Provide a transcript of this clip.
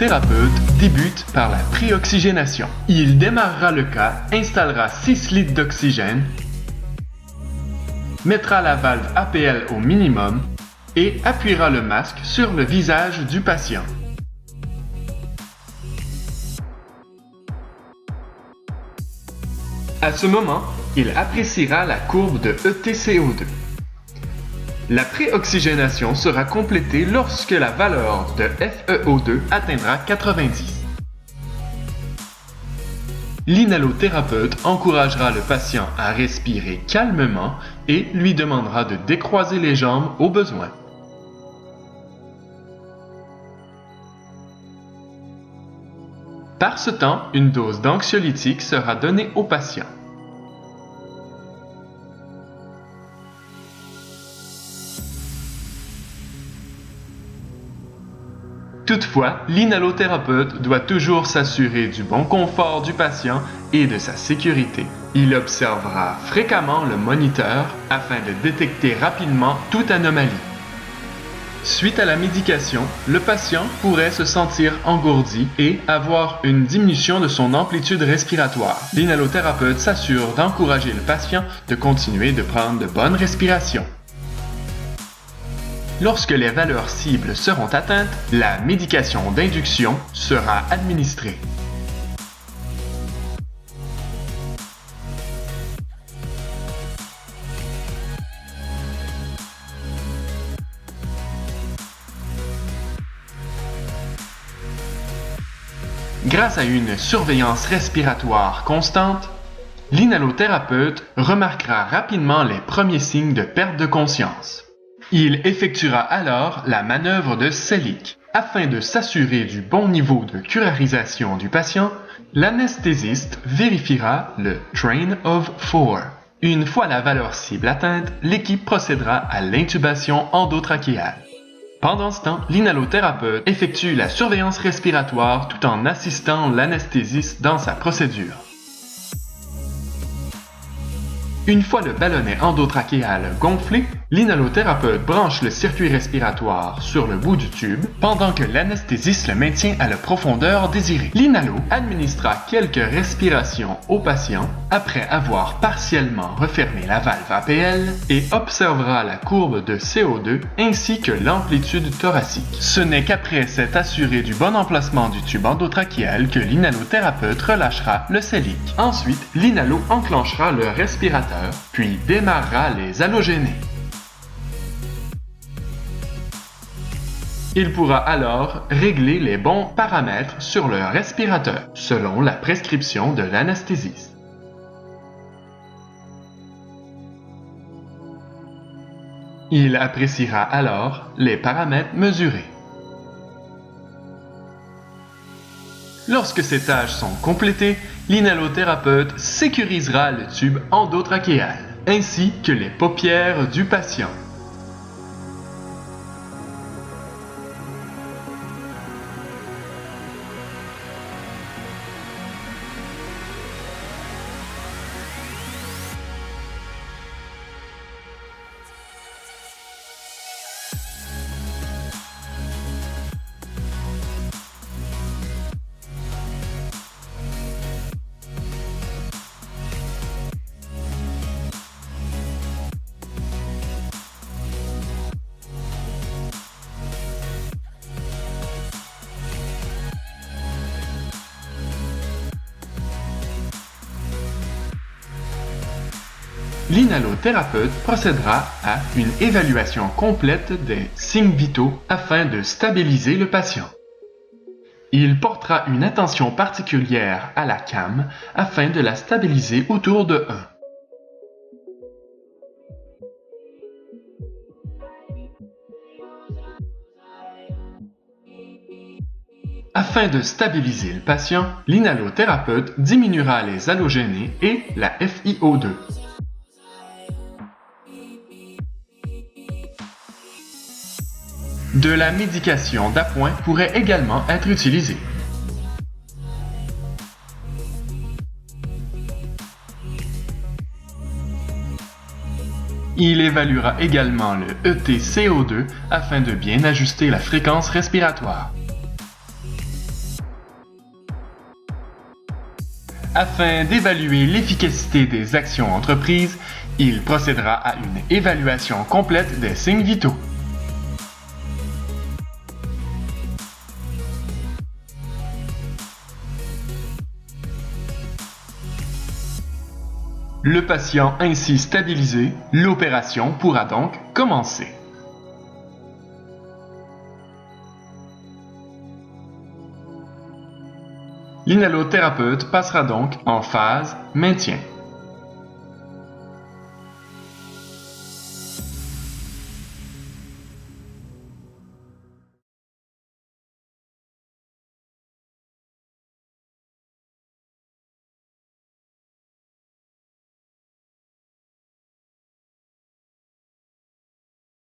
l'inhalothérapeute débute par la préoxygénation. Il démarrera le cas, installera 6 litres d'oxygène, mettra la valve APL au minimum et appuiera le masque sur le visage du patient. À ce moment, il appréciera la courbe de ETCO2. La préoxygénation sera complétée lorsque la valeur de FeO2 atteindra 90. L'inhalothérapeute encouragera le patient à respirer calmement et lui demandera de décroiser les jambes au besoin. Par ce temps, une dose d'anxiolytique sera donnée au patient. Toutefois, l'inhalothérapeute doit toujours s'assurer du bon confort du patient et de sa sécurité. Il observera fréquemment le moniteur afin de détecter rapidement toute anomalie. Suite à la médication, le patient pourrait se sentir engourdi et avoir une diminution de son amplitude respiratoire. L'inhalothérapeute s'assure d'encourager le patient de continuer de prendre de bonnes respirations. Lorsque les valeurs cibles seront atteintes, la médication d'induction sera administrée. Grâce à une surveillance respiratoire constante, l'inhalothérapeute remarquera rapidement les premiers signes de perte de conscience. Il effectuera alors la manœuvre de Selig. Afin de s'assurer du bon niveau de curarisation du patient, l'anesthésiste vérifiera le Train of 4. Une fois la valeur cible atteinte, l'équipe procédera à l'intubation endotrachéale. Pendant ce temps, l'inhalothérapeute effectue la surveillance respiratoire tout en assistant l'anesthésiste dans sa procédure. Une fois le ballonnet endotrachéal gonflé, l'inhalothérapeute branche le circuit respiratoire sur le bout du tube pendant que l'anesthésiste le maintient à la profondeur désirée. L'inhalo administrera quelques respirations au patient après avoir partiellement refermé la valve APL et observera la courbe de CO2 ainsi que l'amplitude thoracique. Ce n'est qu'après s'être assuré du bon emplacement du tube endotrachéal que l'inhalothérapeute relâchera le Selig. Ensuite, l'inhalo enclenchera le respirateur puis démarrera les halogénés. Il pourra alors régler les bons paramètres sur le respirateur, selon la prescription de l'anesthésiste. Il appréciera alors les paramètres mesurés. Lorsque ces tâches sont complétées, l'inhalothérapeute sécurisera le tube endotrachéal, ainsi que les paupières du patient. L'inhalothérapeute procédera à une évaluation complète des signes vitaux afin de stabiliser le patient. Il portera une attention particulière à la came afin de la stabiliser autour de 1. Afin de stabiliser le patient, l'inhalothérapeute diminuera les halogénés et la FiO2. De la médication d'appoint pourrait également être utilisée. Il évaluera également le ETCO2 afin de bien ajuster la fréquence respiratoire. Afin d'évaluer l'efficacité des actions entreprises, il procédera à une évaluation complète des signes vitaux. Le patient ainsi stabilisé, l'opération pourra donc commencer. L'inhalothérapeute passera donc en phase maintien.